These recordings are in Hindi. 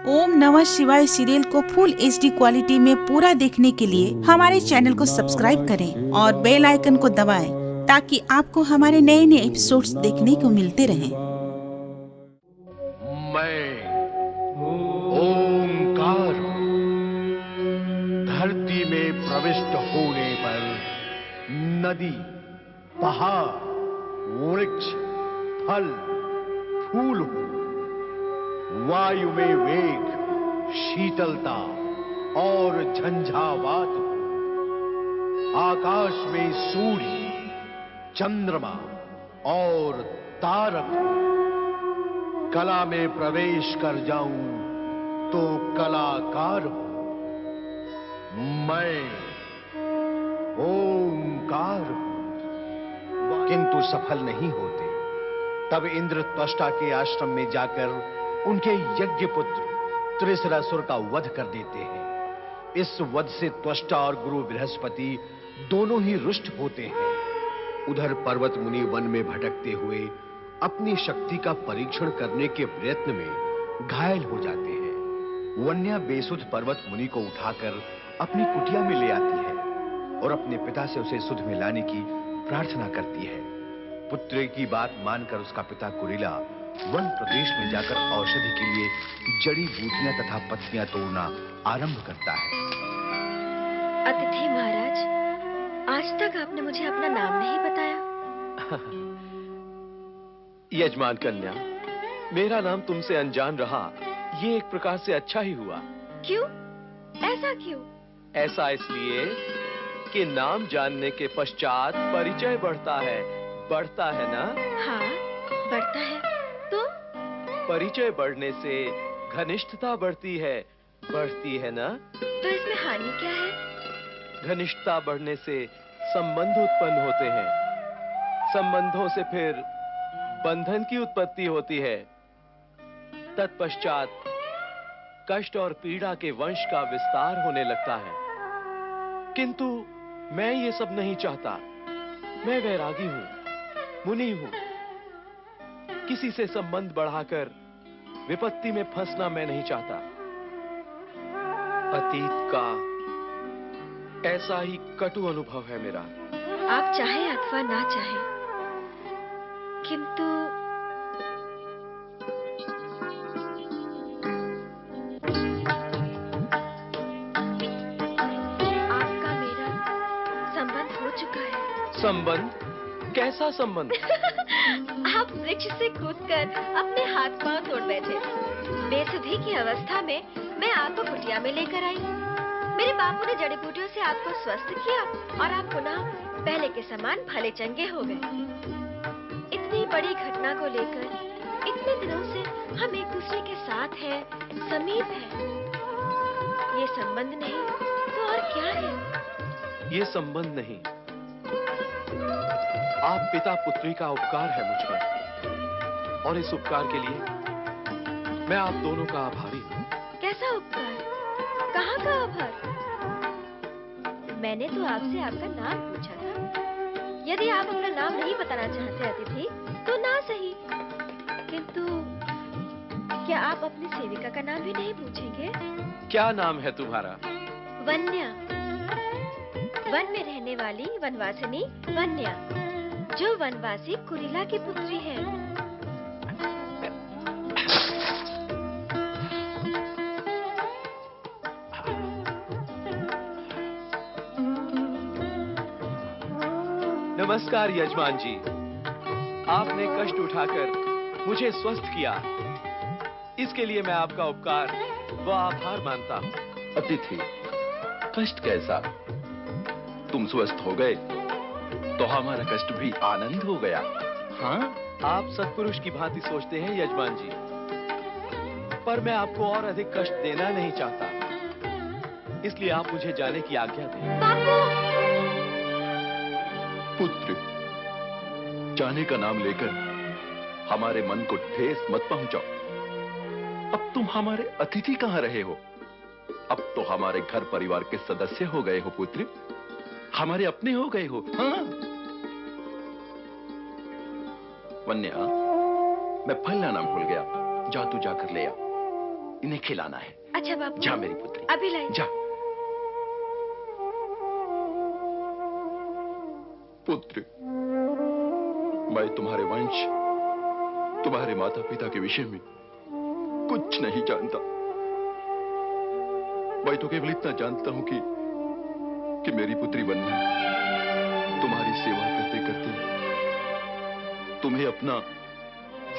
ओम नमः शिवाय सीरियल को फुल HD क्वालिटी में पूरा देखने के लिए हमारे चैनल को सब्सक्राइब करें और बेल आइकन को दबाएं ताकि आपको हमारे नए नए एपिसोड्स देखने को मिलते रहें। मैं ओंकार धरती में प्रविष्ट होने पर नदी, पहाड़, वृक्ष, फल, फूल हो, वायु में वेग, शीतलता और झंझावात हो, आकाश में सूर्य, चंद्रमा और तारक हो, कला में प्रवेश कर जाऊं तो कलाकार हूं। मैं ओंकार हूं। किंतु सफल नहीं होते। तब इंद्र त्वष्टा के आश्रम में जाकर उनके यज्ञ पुत्र त्रिसरासुर का वध कर देते हैं। इस वध से त्वष्टा और गुरु बृहस्पति दोनों ही रुष्ट होते हैं। उधर पर्वत मुनि वन में भटकते हुए अपनी शक्ति का परीक्षण करने के प्रयत्न में घायल हो जाते हैं। वन्या बेसुध पर्वत मुनि को उठाकर अपनी कुटिया में ले आती है और अपने पिता से उसे सुध में लाने की प्रार्थना करती है। पुत्र की बात मानकर उसका पिता कुरीला वन प्रदेश में जाकर औषधि के लिए जड़ी बूटियां तथा पत्तियां तोड़ना आरंभ करता है। अतिथि महाराज, आज तक आपने मुझे अपना नाम नहीं बताया। यजमान कन्या, मेरा नाम तुमसे अनजान रहा, ये एक प्रकार से अच्छा ही हुआ। क्यों? ऐसा क्यों? ऐसा इसलिए कि नाम जानने के पश्चात परिचय बढ़ता है ना? हाँ, बढ़ता है। तो परिचय बढ़ने से घनिष्ठता बढ़ती है ना? तो इसमें हानि क्या है? घनिष्ठता बढ़ने से संबंध उत्पन्न होते हैं, संबंधों से फिर बंधन की उत्पत्ति होती है, तत्पश्चात कष्ट और पीड़ा के वंश का विस्तार होने लगता है। किंतु मैं ये सब नहीं चाहता। मैं वैरागी हूं, मुनि हूं। किसी से संबंध बढ़ाकर विपत्ति में फंसना मैं नहीं चाहता। अतीत का ऐसा ही कटु अनुभव है मेरा। आप चाहे अथवा ना चाहे, किंतु आपका मेरा संबंध हो चुका है। संबंध? कैसा संबंध? आप वृक्ष से कूदकर अपने हाथ पांव तोड़ बैठे। बेसुधी की अवस्था में मैं आपको कुटिया में लेकर आई। मेरे बापू ने जड़ी बूटियों से आपको स्वस्थ किया और आप पुनः पहले के समान भले चंगे हो गए। इतनी बड़ी घटना को लेकर इतने दिनों से हम एक दूसरे के साथ हैं, समीप हैं। ये संबंध नहीं तो और क्या है? ये संबंध नहीं, आप पिता पुत्री का उपकार है मुझ पर, और इस उपकार के लिए मैं आप दोनों का आभारी हूँ। कैसा उपकार? कहाँ का आभार? मैंने तो आपसे आपका नाम पूछा था। यदि आप अपना नाम नहीं बताना चाहते अतिथि, तो ना सही। किंतु क्या आप अपनी सेविका का नाम भी नहीं पूछेंगे? क्या नाम है तुम्हारा? वन्या। वन में रहने वाली वनवासिनी वन्या, जो वनवासी कुरीला की पुत्री है। नमस्कार यजमान जी, आपने कष्ट उठाकर मुझे स्वस्थ किया। इसके लिए मैं आपका उपकार व आभार मानता हूँ। अतिथि, कष्ट कैसा? तुम स्वस्थ हो गए तो हमारा कष्ट भी आनंद हो गया। हाँ, आप सत्पुरुष की भांति सोचते हैं यजमान जी, पर मैं आपको और अधिक कष्ट देना नहीं चाहता। इसलिए आप मुझे जाने की आज्ञा दें। बापू! पुत्र, जाने का नाम लेकर हमारे मन को ठेस मत पहुंचाओ। अब तुम हमारे अतिथि कहां रहे हो? अब तो हमारे घर परिवार के सदस्य हो गए हो पुत्र, हमारे अपने हो गए हो। हाँ, वन्या, मैं फल लाना भूल गया, जा तू जाकर ले आ। इन्हें खिलाना है। अच्छा बापू। जा मेरी पुत्री, अभी लाई। जा। पुत्र, मैं तुम्हारे वंश, तुम्हारे माता पिता के विषय में कुछ नहीं जानता। मैं तो केवल इतना जानता हूं कि मेरी पुत्री वन्या तुम्हारी सेवा करते करते तुम्हें अपना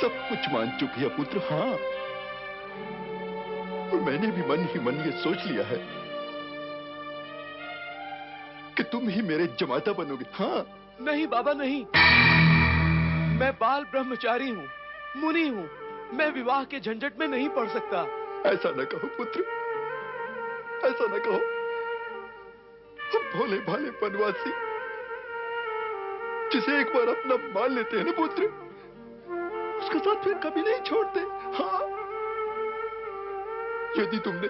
सब कुछ मान चुकी है पुत्र। हाँ, और मैंने भी मन ही मन ये सोच लिया है कि तुम ही मेरे जमाता बनोगे। हाँ। नहीं बाबा, नहीं। मैं बाल ब्रह्मचारी हूँ, मुनि हूँ। मैं विवाह के झंझट में नहीं पड़ सकता। ऐसा न कहो पुत्र, ऐसा न कहो। हम भोले भाले वनवासी जिसे एक बार अपना मान लेते हैं ना पुत्र, उसका साथ फिर कभी नहीं छोड़ते। हाँ, यदि तुमने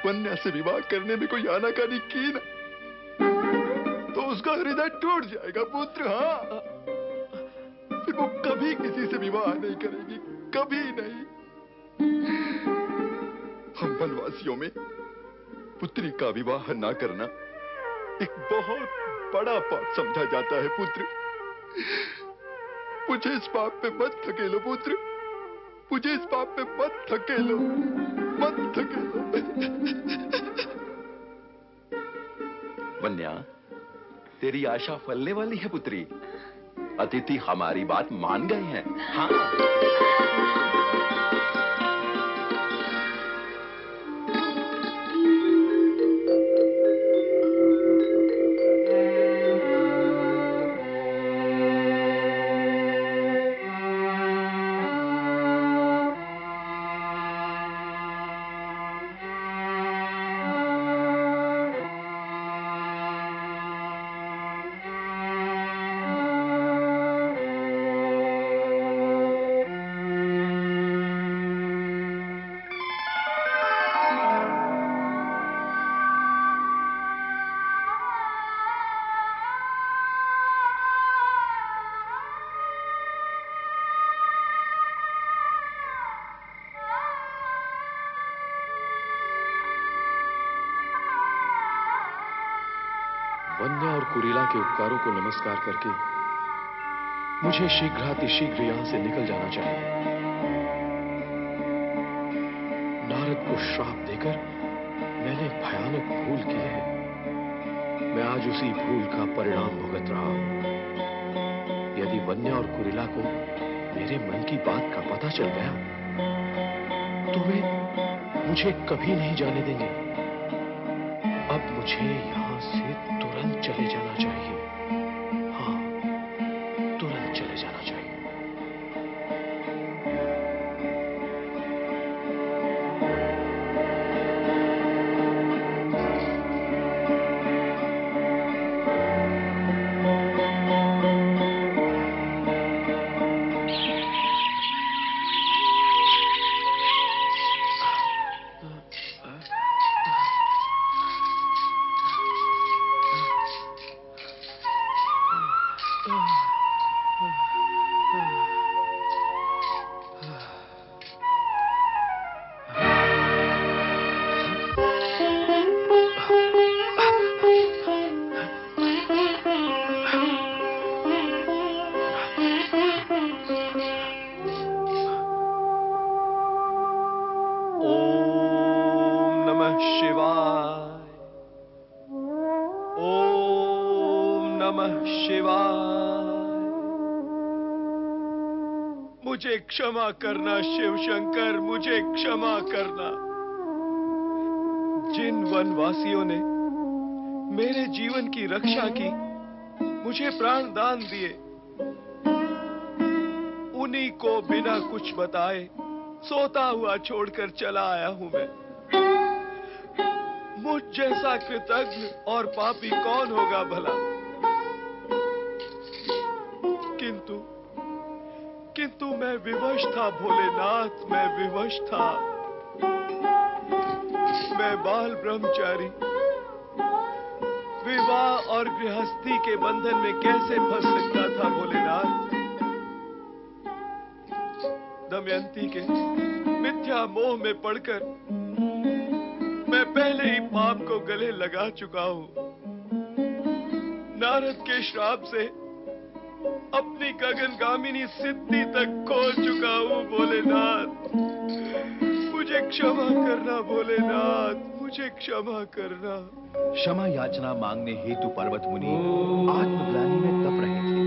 वन्या से विवाह करने में कोई आनाकानी की ना, तो उसका हृदय टूट जाएगा पुत्र। हाँ, फिर वो कभी किसी से विवाह नहीं करेगी, कभी नहीं। हम वनवासियों में पुत्री का विवाह ना करना एक बहुत बड़ा पाप समझा जाता है पुत्र। मुझे इस पाप पे मत धकेलो पुत्र, मुझे इस पाप पे मत धकेलो, मत धकेलो। वन्या, तेरी आशा फलने वाली है पुत्री। अतिथि हमारी बात मान गए हैं। हाँ। वन्या और कुरीला के उपकारों को नमस्कार करके मुझे शीघ्रातिशीघ्र यहां से निकल जाना चाहिए। नारद को श्राप देकर मैंने एक भयानक भूल की है। मैं आज उसी भूल का परिणाम भुगत रहा हूं। यदि वन्या और कुरीला को मेरे मन की बात का पता चल गया तो वे मुझे कभी नहीं जाने देंगे। अब मुझे यहां से तुरंत चले जाना चाहिए। हाँ, तुरंत चले जाना चाहिए। मुझे क्षमा करना शिव शंकर, मुझे क्षमा करना। जिन वनवासियों ने मेरे जीवन की रक्षा की, मुझे प्राण दान दिए, उन्हीं को बिना कुछ बताए सोता हुआ छोड़कर चला आया हूं मैं। मुझ जैसा कृतज्ञ और पापी कौन होगा भला? किंतु मैं विवश था भोलेनाथ, मैं विवश था। मैं बाल ब्रह्मचारी विवाह और गृहस्थी के बंधन में कैसे फंस सकता था भोलेनाथ? दमयंती के मिथ्या मोह में पड़कर मैं पहले ही पाप को गले लगा चुका हूं। नारद के श्राप से अपनी गगनगामिनी सिद्धि तक खो चुका हूं भोलेनाथ। मुझे क्षमा करना भोलेनाथ, मुझे क्षमा करना। क्षमा याचना मांगने हेतु पर्वत मुनि आत्मग्लानि में तप रहे थे।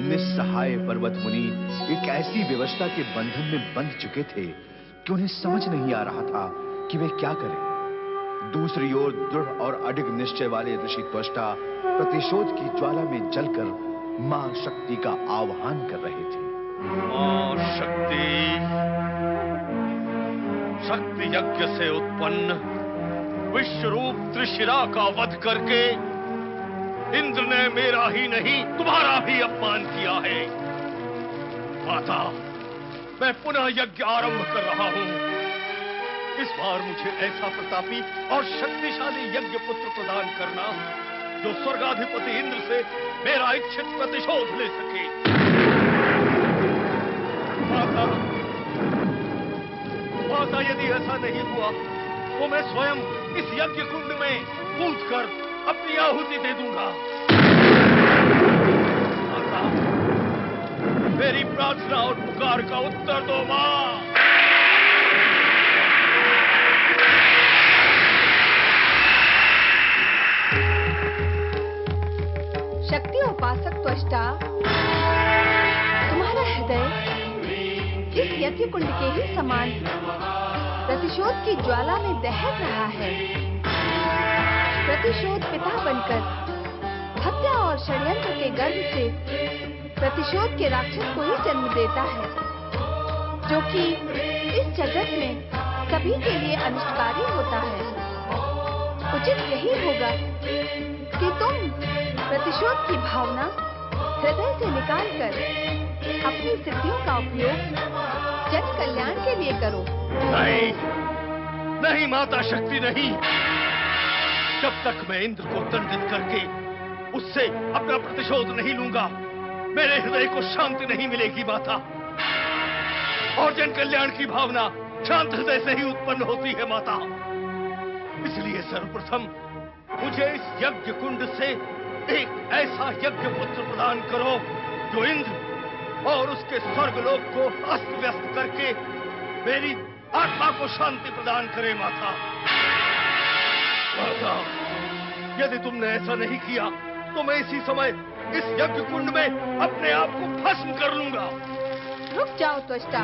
निस्सहाय पर्वत मुनि एक ऐसी व्यवस्था के बंधन में बंध चुके थे कि उन्हें समझ नहीं आ रहा था कि वे क्या करें। दूसरी ओर दृढ़ और अडिग निश्चय वाले ऋषि त्वष्टा प्रतिशोध की ज्वाला में जलकर मां शक्ति का आह्वान कर रहे थे। मां शक्ति, शक्ति यज्ञ से उत्पन्न विश्वरूप त्रिशिरा का वध करके इंद्र ने मेरा ही नहीं तुम्हारा भी अपमान किया है। माता, मैं पुनः यज्ञ आरंभ कर रहा हूं। इस बार मुझे ऐसा प्रतापी और शक्तिशाली यज्ञ पुत्र प्रदान करना जो स्वर्गाधिपति इंद्र से मेरा इच्छित प्रतिशोध ले सके। माता, माता, यदि ऐसा नहीं हुआ तो मैं स्वयं इस यज्ञ कुंड में कूदकर अपनी आहुति दे दूंगा। माता, मेरी प्रार्थना और पुकार का उत्तर दो मां। शक्ति उपासक त्वष्टा, तुम्हारा हृदय इस यज्ञ कुंड के ही समान प्रतिशोध की ज्वाला में दहक रहा है। प्रतिशोध पिता बनकर हत्या और षड्यंत्र के गर्भ से प्रतिशोध के राक्षस को ही जन्म देता है, जो कि इस जगत में सभी के लिए अनिष्टकारी होता है। उचित यही होगा कि तुम प्रतिशोध की भावना हृदय से निकालकर अपनी सिद्धियों का उपयोग जन कल्याण के लिए करो। नहीं, नहीं माता शक्ति, नहीं। जब तक मैं इंद्र को दंडित करके उससे अपना प्रतिशोध नहीं लूंगा, मेरे हृदय को शांति नहीं मिलेगी माता। और जन कल्याण की भावना शांत हृदय से ही उत्पन्न होती है माता। इसलिए सर्वप्रथम मुझे इस यज्ञ कुंड से एक ऐसा यज्ञ पुत्र प्रदान करो जो इंद्र और उसके स्वर्गलोक को अस्त व्यस्त करके मेरी आत्मा को शांति प्रदान करे माता। माता, यदि तुमने ऐसा नहीं किया तो मैं इसी समय इस यज्ञ कुंड में अपने आप को भस्म कर लूंगा। रुक जाओ त्वष्टा।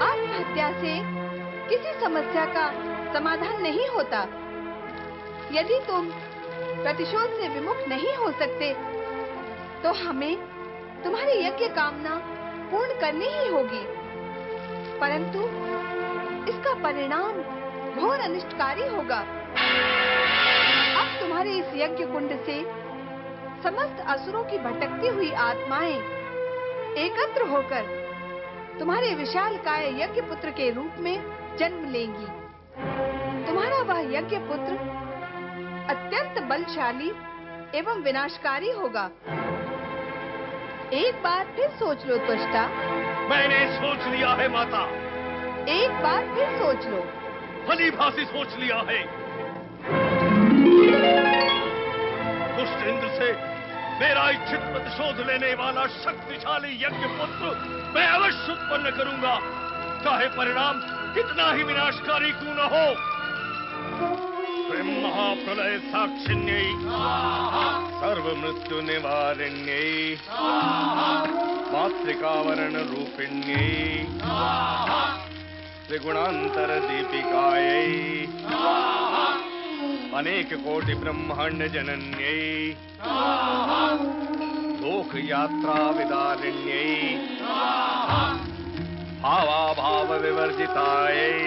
आत्महत्या से किसी समस्या का समाधान नहीं होता। यदि तुम प्रतिशोध से विमुख नहीं हो सकते तो हमें तुम्हारी यज्ञ कामना पूर्ण करनी ही होगी, परंतु इसका परिणाम घोर अनिष्टकारी होगा। अब तुम्हारे इस यज्ञ कुंड से समस्त असुरों की भटकती हुई आत्माएं एकत्र होकर तुम्हारे विशालकाय यज्ञ पुत्र के रूप में जन्म लेंगी। तुम्हारा वह यज्ञ पुत्र अत्यंत बलशाली एवं विनाशकारी होगा। एक बार फिर सोच लो त्वष्टा। मैंने सोच लिया है माता। एक बार फिर सोच लो। भली भांति सोच लिया है। दुष्ट इंद्र से मेरा इच्छित प्रतिशोध लेने वाला शक्तिशाली यज्ञ पुत्र मैं अवश्य उत्पन्न करूंगा, चाहे परिणाम कितना ही विनाशकारी क्यों न हो। महाप्रलय साक्षिण्यै सर्व मृत्यु निवारिण्यै मातृकावरण रूपिण्यै त्रिगुणांतर दीपिकायै अनेक कोटि ब्रह्मांड जनन्यै लोक यात्रा विदारिण्यै भावाभाव विवर्जितायै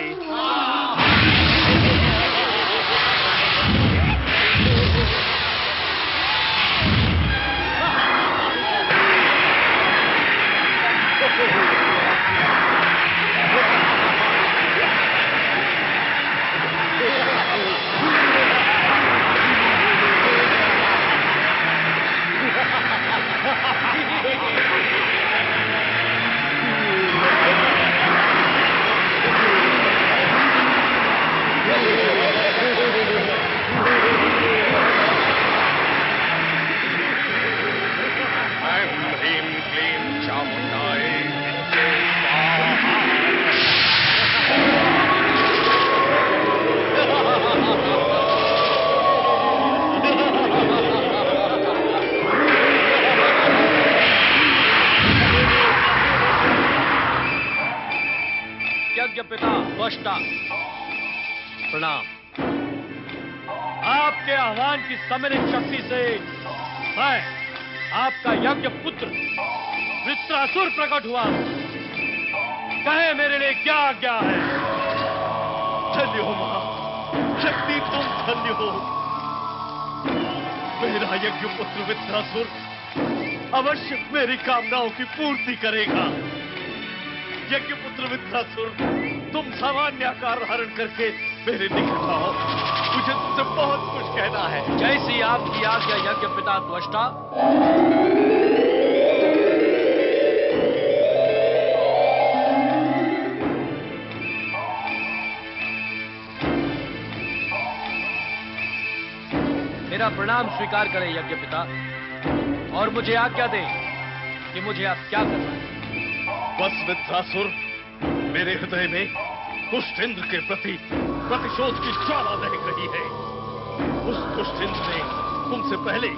त्वष्टा, प्रणाम। आपके आह्वान की सम्मिलित शक्ति से मैं आपका यज्ञ पुत्र वृत्रासुर प्रकट हुआ। कहे मेरे लिए क्या आज्ञा है? धन्य हो मां, शक्ति तुम धन्य हो। मेरा यज्ञ पुत्र वृत्रासुर अवश्य मेरी कामनाओं की पूर्ति करेगा। यज्ञ पुत्र वृत्रासुर, तुम सामान्य आकार धारण करके मेरे निकट आओ। मुझे तुमसे बहुत कुछ कहना है। जैसी आपकी आज्ञा यज्ञ पिता त्वष्टा। मेरा प्रणाम स्वीकार करें यज्ञ पिता, और मुझे आज्ञा दें कि मुझे आप क्या करना है। बस वृत्रासुर, मेरे हृदय में दुष्ट इंद्र के प्रति प्रतिशोध की ज्वाला दहक रही है। उस दुष्ट इंद्र ने तुमसे पहले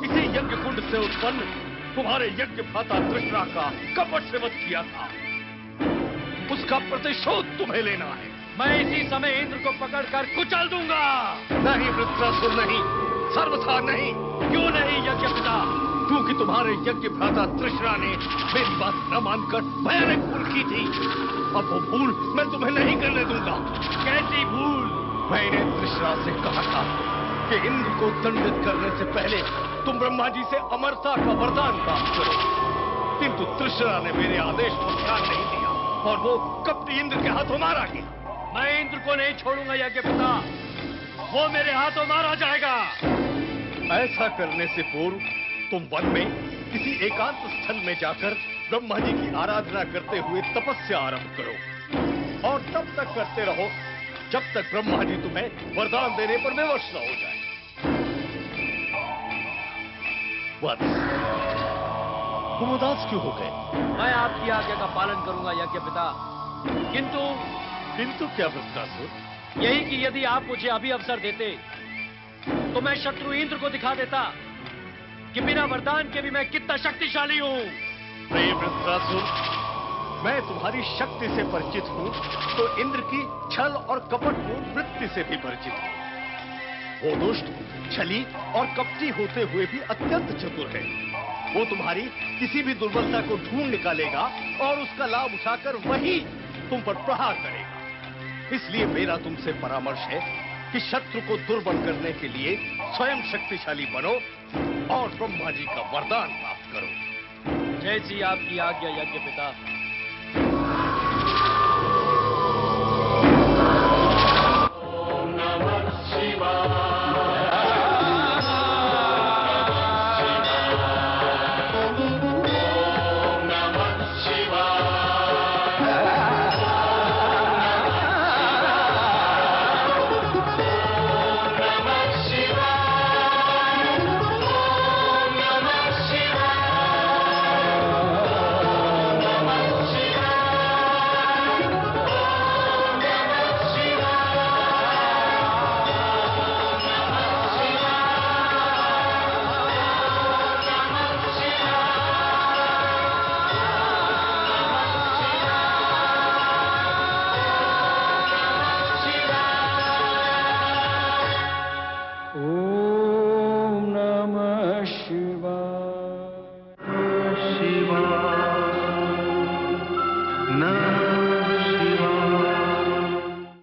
इसी यज्ञ कुंड से उत्पन्न तुम्हारे यज्ञ भ्राता तृष्णा का कपट से वध किया था। उसका प्रतिशोध तुम्हें लेना है। मैं इसी समय इंद्र को पकड़कर कुचल दूंगा। नहीं वृत्रासुर, नहीं, सर्वथा नहीं। क्यों नहीं यज्ञ पिता? क्योंकि तुम्हारे यज्ञ भ्राता तृष्णा ने मेरी बात न मानकर भयानक भूल की थी। अब वो भूल मैं तुम्हें नहीं करने दूंगा। कैसी भूल? मैंने तृष्णा से कहा था कि इंद्र को दंडित करने से पहले तुम ब्रह्मा जी से अमरता का वरदान प्राप्त करो, किंतु तृष्णा ने मेरे आदेश पर ध्यान नहीं दिया और वो कपटी इंद्र के हाथों मारा गया। मैं इंद्र को नहीं छोड़ूंगा यज्ञ पिता, वो मेरे हाथों मारा जाएगा। ऐसा करने से पूर्व तुम वन में किसी एकांत स्थल में जाकर ब्रह्मा जी की आराधना करते हुए तपस्या आरंभ करो और तब तक करते रहो जब तक ब्रह्मा जी तुम्हें वरदान देने पर विवश न हो जाए। वत्स, तुम उदास क्यों हो गए? मैं आपकी आज्ञा का पालन करूंगा यज्ञ पिता, किंतु क्या वृत्रासुर? यही कि यदि आप मुझे अभी अवसर देते तो मैं शत्रु इंद्र को दिखा देता कि बिना वरदान के भी मैं कितना शक्तिशाली हूं। प्रिय वृत्रासुर, मैं तुम्हारी शक्ति से परिचित हूं तो इंद्र की छल और कपटपूर्ण वृत्ति से भी परिचित हूं। वो दुष्ट, छली और कपटी होते हुए भी अत्यंत चतुर है। वो तुम्हारी किसी भी दुर्बलता को ढूंढ निकालेगा और उसका लाभ उठाकर वही तुम पर प्रहार करेगा। इसलिए मेरा तुमसे परामर्श है कि शत्रु को दुर्बल करने के लिए स्वयं शक्तिशाली बनो और ब्रह्मा जी का वरदान प्राप्त करो। जैसी आपकी आज्ञा यज्ञ पिता।